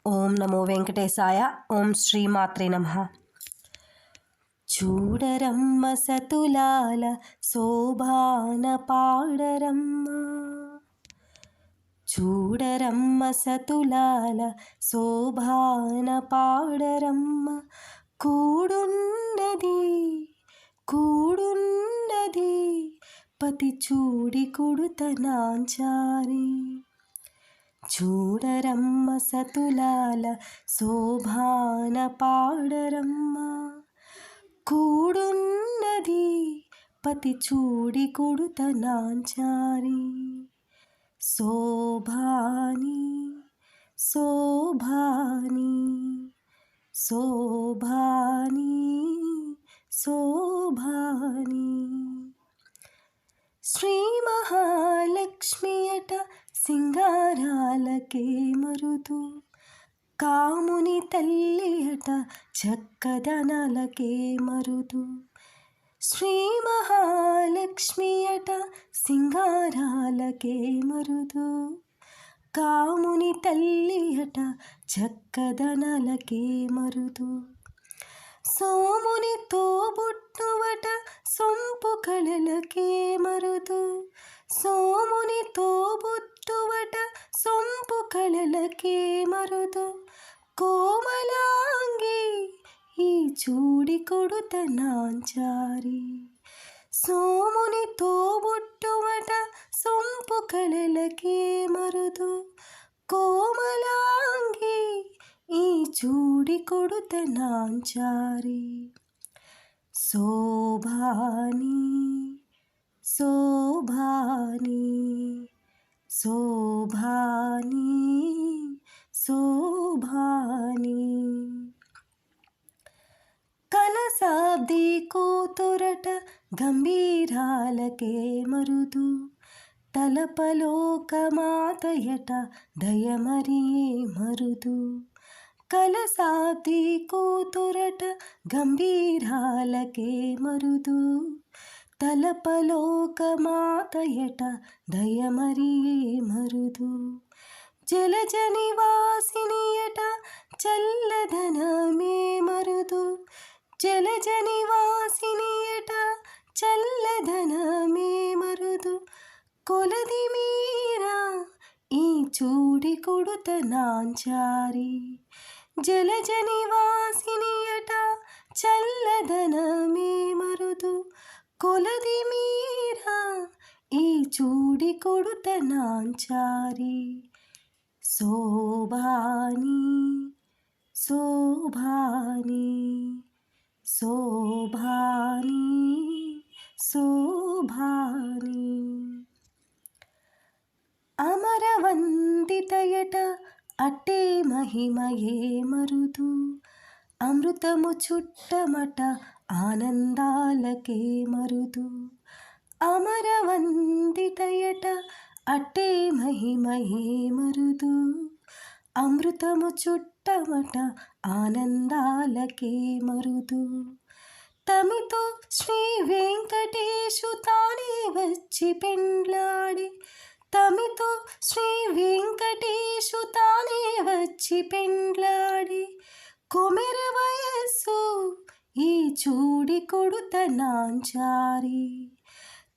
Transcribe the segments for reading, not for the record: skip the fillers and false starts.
ఓం నమో వెంకటేశాయ. ఓం శ్రీమాత్రే నమః. చూడరమ్మ సతులాల శోభాన పాడరమ్మ, చూడరమ్మ సతులాల శోభాన పాడరమ్మ. కూడున్నది కూడున్నది పతి చూడి కొడుతనాంచారి. చూడరమ్మ సతులాల శోభాన పాడరమ్మ. కూడున్నది పతి చూడి కొడుతనాంచారి. శోభాని శోభాని శోభాని శోభాని. శ్రీ మహాలక్ష్మి అట సింగారాలకే మరుదు, కాముని తల్లి అట చక్కదనాలకే మరుదు. శ్రీ మహాలక్ష్మి అట సింగారాలకే మరుదు, కాముని తల్లి అట చక్కదనాలకే మరుదు. సోముని తోబుట్టువట సొంపు కళలకే మరుదు, సోముని తోబుట్టువట సొంపు కళలకే మరుదు. కోమలాంగి ఈ చూడి కొడుతనాంచారి. సోముని తోబుట్టువట సొంపు కళలకే మరుదు. కోమలాంగి ఈ చూడి కొడుతనాంచారి. శోభాని శోభాని శోభాని శోభాని. కలసాబ్ది కూతురట గంభీరాలకే మరుదు, తలపలోకమాతయట దయమరియే మరుదు. కలసాబ్ది కూతురట గంభీరాలకే మరుదు, తలపలోకమాతయట దయమరియే మరుదు. జలజ నివాసినియట చల్లదనమే మరుదు, జలజ నివాసినియట చల్లదనమే మరుదు. కొలది మీరా ఈ చూడి కొడుతనాంచారి. జలజ నివాసినియట చల్లదనమే మరుదు. కొలది మీరా ఈ చూడి కొడుతనాంచారి. శోభాని శోభాని శోభాని శోభాని. అమరవందితయట అట్టే మహిమయే మరుదు, అమృతము చుట్టమట ఆనందాలకే మరుదు. అమరవందితయట అట్టే మహిమయే మరుదు, అమృతము చుట్టమట ఆనందాలకే మరుదు. తమితో శ్రీ వెంకటేశు తానే వచ్చి పెండ్లాడి, తమితో శ్రీ వెంకటేశు తానే వచ్చి పెండ్లాడి. కొమెర వయస్సు ఈ చూడి కొడుతనాంచారి.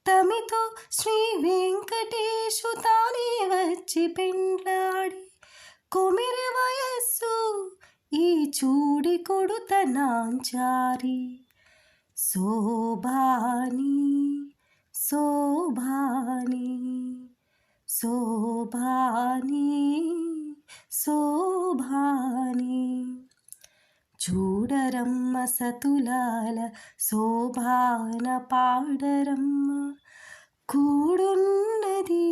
తమితో శ్రీ వెంకటేశు తానే వచ్చి పెండ్లాడి. కొమెర వయస్సు ఈ చూడి కొడుతనాంచారి. శోభాని శోభాని శోభాని శోభాని. చూడరమ్మ సతులాల శోభాన పాడరమ్మ. కూడున్నది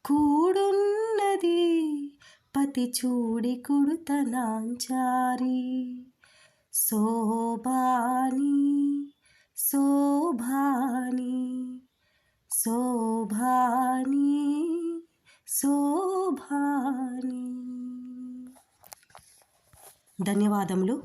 కూడున్నది పతి చూడి కొడుతనాంచారి. శోభాని శోభాని శోభాని శోభాని. ధన్యవాదములు.